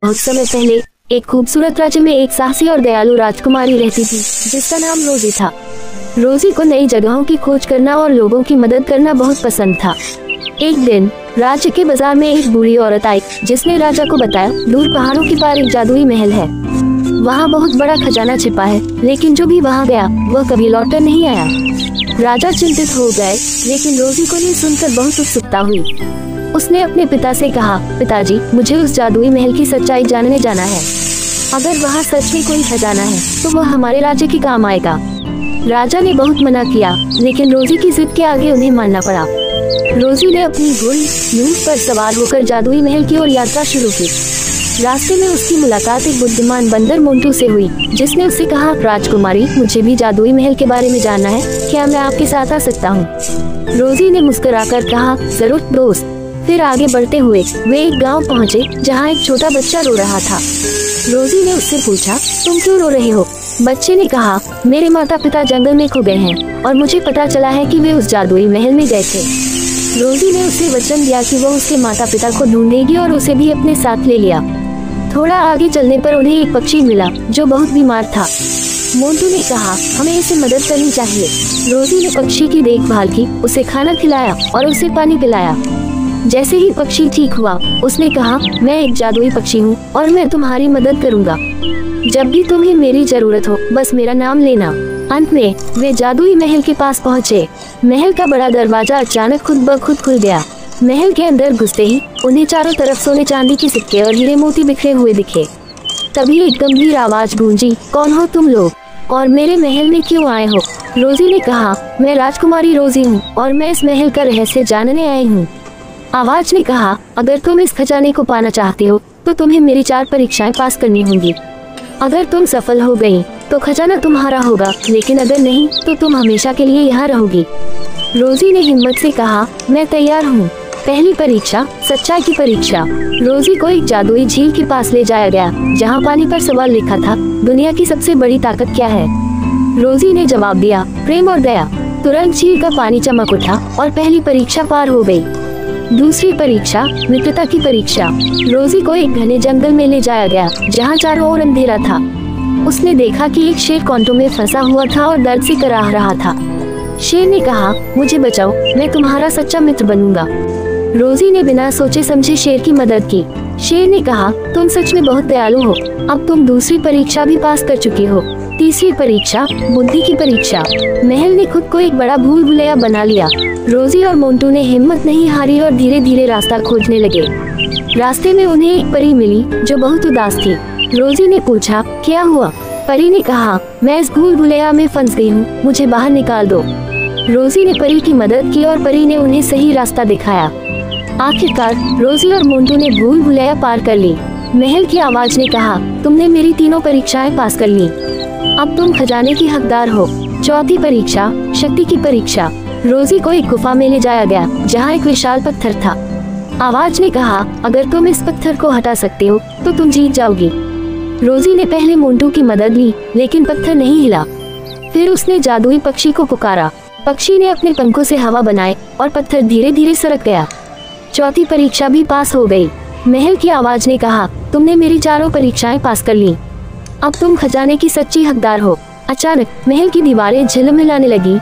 बहुत समय पहले एक खूबसूरत राज्य में एक साहसी और दयालु राजकुमारी रहती थी जिसका नाम रोजी था। रोजी को नई जगहों की खोज करना और लोगों की मदद करना बहुत पसंद था। एक दिन राज्य के बाजार में एक बूढ़ी औरत आई जिसने राजा को बताया दूर पहाड़ों के पार एक जादुई महल है। वहाँ बहुत बड़ा खजाना छिपा है, लेकिन जो भी वहाँ गया वह कभी लौटकर नहीं आया। राजा चिंतित हो गए, लेकिन रोजी को ये सुनकर बहुत उत्सुकता हुई। उसने अपने पिता से कहा, पिताजी, मुझे उस जादुई महल की सच्चाई जानने जाना है। अगर वहाँ सच में कोई खजाना है तो वह हमारे राज्य के काम आएगा। राजा ने बहुत मना किया, लेकिन रोजी की जिद के आगे उन्हें मानना पड़ा। रोजी ने अपनी घोड़ी ऊंट पर सवार होकर जादुई महल की ओर यात्रा शुरू की। रास्ते में उसकी मुलाकात एक बुद्धिमान बंदर मोंटू से हुई, जिसने उससे कहा, राजकुमारी, मुझे भी जादुई महल के बारे में जानना है, क्या मैं आपके साथ आ सकता हूँ? रोजी ने मुस्कुराकर कहा, जरूर दोस्त। फिर आगे बढ़ते हुए वे एक गांव पहुँचे जहाँ एक छोटा बच्चा रो रहा था। रोजी ने उससे पूछा, तुम क्यों रो रहे हो? बच्चे ने कहा, मेरे माता पिता जंगल में खो गए हैं और मुझे पता चला है कि वे उस जादुई महल में गए थे। रोजी ने उसे वचन दिया कि वह उसके माता पिता को ढूंढेगी और उसे भी अपने साथ ले लिया। थोड़ा आगे चलने पर उन्हें एक पक्षी मिला जो बहुत बीमार था। मोंटू ने कहा, हमें इसे मदद करनी चाहिए। रोजी ने पक्षी की देखभाल की, उसे खाना खिलाया और उसे पानी पिलाया। जैसे ही पक्षी ठीक हुआ, उसने कहा, मैं एक जादुई पक्षी हूँ और मैं तुम्हारी मदद करूँगा। जब भी तुम्हें मेरी जरूरत हो बस मेरा नाम लेना। अंत में वे जादुई महल के पास पहुँचे। महल का बड़ा दरवाजा अचानक खुद ब खुद खुल गया। महल के अंदर घुसते ही उन्हें चारों तरफ सोने चांदी के सिक्के और हीरे मोती बिखरे हुए दिखे। तभी एक गंभीर आवाज गूंजी, कौन हो तुम लोग और मेरे महल में क्यों आए हो? रोजी ने कहा, मैं राजकुमारी रोजी हूँ और मैं इस महल का रहस्य जानने आई हूँ। आवाज ने कहा, अगर तुम इस खजाने को पाना चाहते हो तो तुम्हें मेरी 4 परीक्षाएं पास करनी होंगी। अगर तुम सफल हो गई तो खजाना तुम्हारा होगा, लेकिन अगर नहीं तो तुम हमेशा के लिए यहाँ रहोगी। रोजी ने हिम्मत से कहा, मैं तैयार हूँ। पहली परीक्षा, सच्चाई की परीक्षा। रोजी को एक जादुई झील के पास ले जाया गया जहाँ पानी पर सवाल लिखा था, दुनिया की सबसे बड़ी ताकत क्या है? रोजी ने जवाब दिया, प्रेम और दया। तुरंत झील का पानी चमक उठा और पहली परीक्षा पार हो गई। दूसरी परीक्षा, मित्रता की परीक्षा। रोजी को एक घने जंगल में ले जाया गया जहाँ चारों ओर अंधेरा था। उसने देखा कि एक शेर कांटों में फंसा हुआ था और दर्द से कराह रहा था। शेर ने कहा, मुझे बचाओ, मैं तुम्हारा सच्चा मित्र बनूंगा। रोजी ने बिना सोचे समझे शेर की मदद की। शेर ने कहा, तुम सच में बहुत दयालु हो। अब तुम दूसरी परीक्षा भी पास कर चुकी हो। तीसरी परीक्षा, बुद्धि की परीक्षा। महल ने खुद को एक बड़ा भूल भुलैया बना लिया। रोजी और मोंटू ने हिम्मत नहीं हारी और धीरे धीरे रास्ता खोजने लगे। रास्ते में उन्हें एक परी मिली जो बहुत उदास थी। रोजी ने पूछा, क्या हुआ? परी ने कहा, मैं इस भूल भुलैया में फंस गई हूँ, मुझे बाहर निकाल दो। रोजी ने परी की मदद की और परी ने उन्हें सही रास्ता दिखाया। आखिरकार रोजी और मोंटू ने भूल भुलैया पार कर ली। महल की आवाज ने कहा, तुमने मेरी 3 परीक्षाएं पास कर ली, अब तुम खजाने की हकदार हो। चौथी परीक्षा, शक्ति की परीक्षा। रोजी को एक गुफा में ले जाया गया जहाँ एक विशाल पत्थर था। आवाज ने कहा, अगर तुम इस पत्थर को हटा सकते हो तो तुम जीत जाओगी। रोजी ने पहले मोंटू की मदद ली, लेकिन पत्थर नहीं हिला। फिर उसने जादुई पक्षी को पुकारा। पक्षी ने अपने पंखों से हवा बनाए और पत्थर धीरे धीरे सरक गया। चौथी परीक्षा भी पास हो गई। महल की आवाज ने कहा, तुमने मेरी 4 परीक्षाएं पास कर ली, अब तुम खजाने की सच्ची हकदार हो। अचानक महल की दीवारें झिलमिलाने लगी